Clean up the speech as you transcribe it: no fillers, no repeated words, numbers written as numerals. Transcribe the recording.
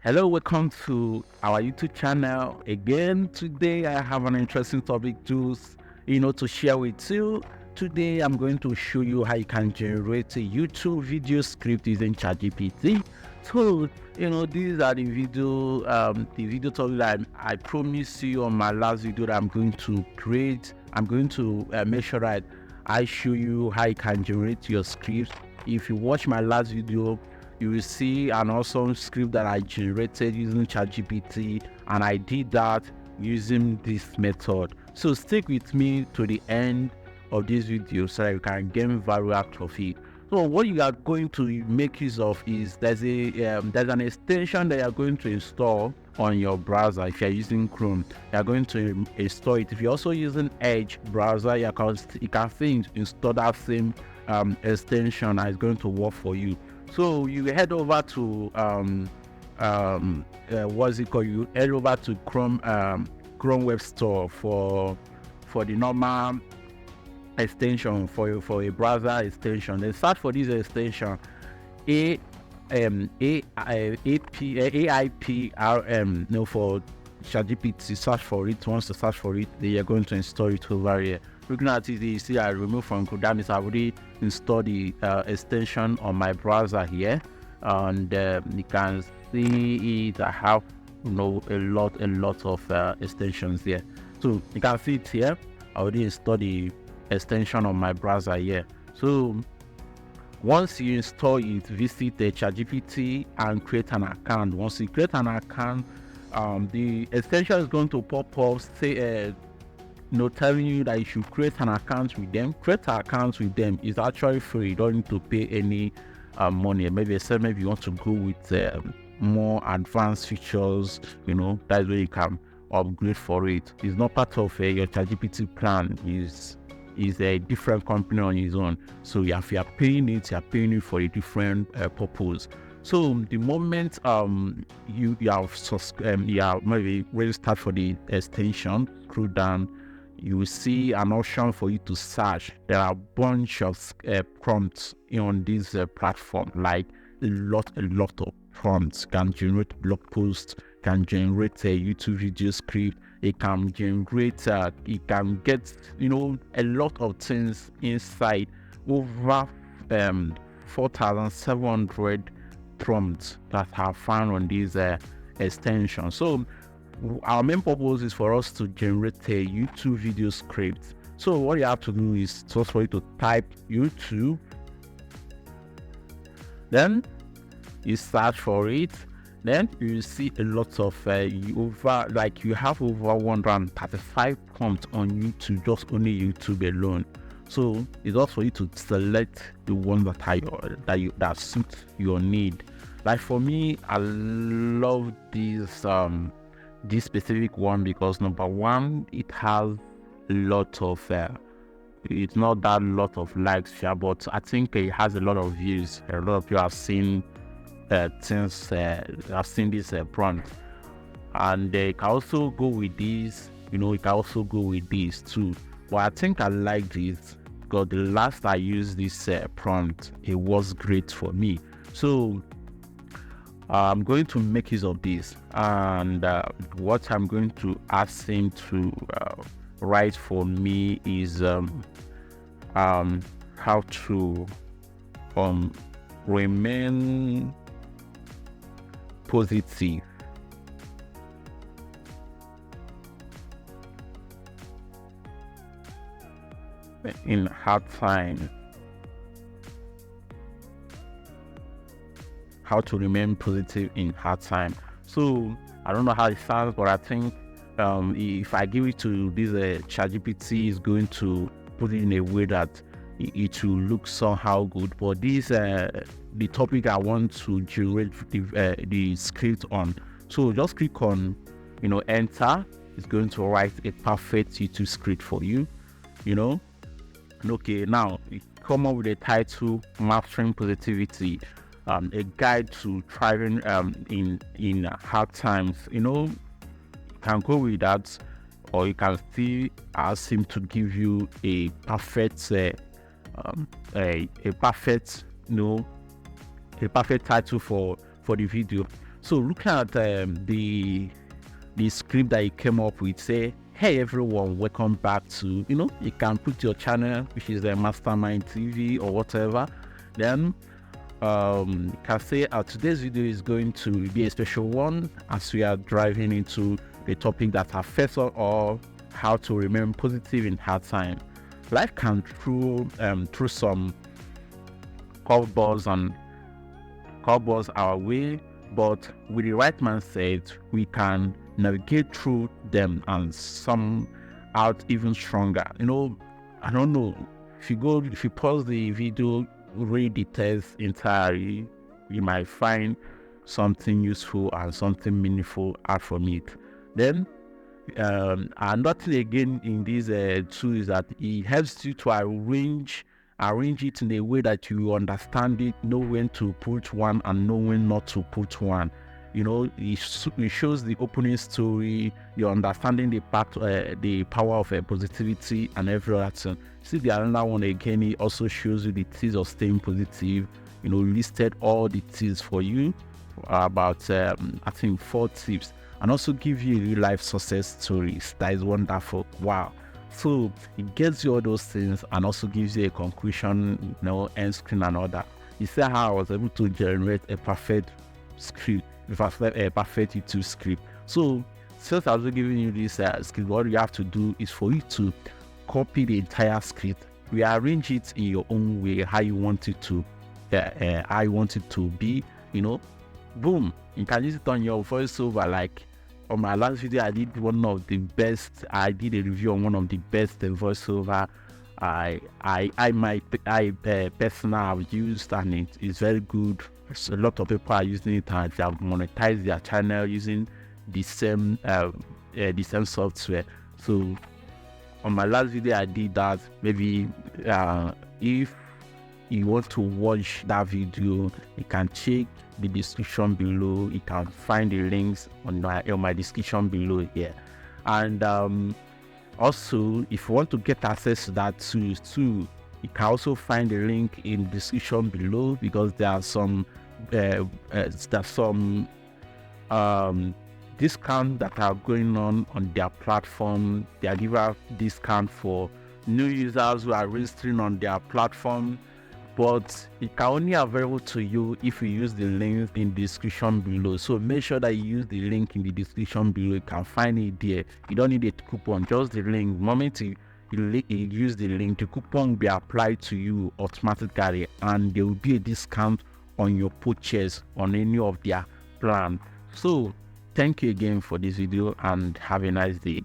Hello, welcome to our YouTube channel. Again, today I have an interesting topic to share with you. Today I'm going to show you how you can generate a YouTube video script using ChatGPT. So, these are the video topic that I promised you on my last video that I'm going to create. I'm going to make sure that I show you how you can generate your scripts. If you watch my last video, you will see an awesome script that I generated using ChatGPT, and I did that using this method. So stick with me to the end of this video so that you can gain value out of it. So what you are going to make use of is there's an extension that you are going to install on your browser. If you're using Chrome, you are going to install it. If you're also using Edge browser, you can still install that same extension, and it's going to work for you. So you head over to what's it called? You head over to Chrome Web Store for the normal extension for a browser extension. Then search for this extension AIPRM. For ChatGPT. Search for it. Once you search for it, then you're going to install it over here. Looking at it, you see I removed from Chrome. That means I already installed the extension on my browser here, and you can see it. I have a lot of extensions here. So you can see it here. I already installed the extension on my browser here. So once you install it, visit the ChatGPT and create an account. Once you create an account, the extension is going to pop up, telling you that you should create an account with them. Create an account with them is actually free. You don't need to pay any money. Maybe you want to go with more advanced features. That's where you can upgrade for it. It's not part of your ChatGPT plan. Is a different company on its own. So if you are paying it, for a different purpose. So the moment you have maybe registered for the extension, scroll down, you will see an option for you to search. There are a bunch of prompts on this platform, like a lot of prompts. Can generate blog posts, can generate a YouTube video script. It can generate, it can get, a lot of things inside. Over 4,700 prompts that are found on this extension. So our main purpose is for us to generate a YouTube video script. So what you have to do is just for you to type YouTube, then you search for it. Then you see a lot of you have over 135 prompts on YouTube, just only YouTube alone. So it's also for you to select the ones that suit your need. Like for me, I love this specific one because number one, it has a lot of it's not that lot of likes here, but I think it has a lot of views. A lot of people have seen since I've seen this prompt, and they can also go with this. You can also go with this too. But I think I like this because the last I used this prompt, it was great for me. So I'm going to make use of this, and what I'm going to ask him to write for me is how to remain positive in hard time. How to remain positive in hard time. So I don't know how it sounds, but I think if I give it to this ChatGPT, is going to put it in a way that it will look somehow good. But this the topic I want to generate the script on. So just click on enter. It's going to write a perfect YouTube script for you. Okay, now come up with a title: Mastering Positivity, a guide to thriving in hard times. You can go with that, or you can still ask him to give you a perfect a perfect title for the video. So looking at the script that you came up with, say, hey everyone, welcome back to, you can put your channel, which is the Mastermind TV or whatever. Then you can say today's video is going to be a special one, as we are driving into a topic that affects us all, how to remain positive in hard time. Life can throw some curveballs our way, but with the right mindset, we can navigate through them and some out even stronger. I don't know, if you pause the video, read the text entirely, you might find something useful and something meaningful out from it. Then another thing again in this tool is that it helps you to arrange it in a way that you understand it, know when to put one and know when not to put one. It shows the opening story, you're understanding the power of positivity and every other thing. See the another one again, it also shows you the tips of staying positive. Listed all the tips for you, about I think 4 tips, and also give you real life success stories. That is wonderful. Wow. So it gets you all those things and also gives you a conclusion, end screen and all that. You see how I was able to generate a perfect script, a perfect YouTube script. So since I was giving you this script, what you have to do is for you to copy the entire script, rearrange it in your own way, how you want it to be. Boom, you can use it on your voiceover. Like on my last video, I did a review on one of the best voiceover personal have used, and it is very good. So a lot of people are using it and they have monetized their channel using the same software. So on my last video, I did that. Maybe if you want to watch that video, you can check the description below. You can find the links on my description below here. And also, if you want to get access to that tool too, you can also find the link in the description below, because there are some discounts that are going on their platform. They are giving discount for new users who are registering on their platform, but it can only available to you if you use the link in the description below. So make sure that you use the link in the description below. You can find it there. You don't need a coupon, just the link. The moment you use the link, the coupon will be applied to you automatically, and there will be a discount on your purchase on any of their plans. So thank you again for this video and have a nice day.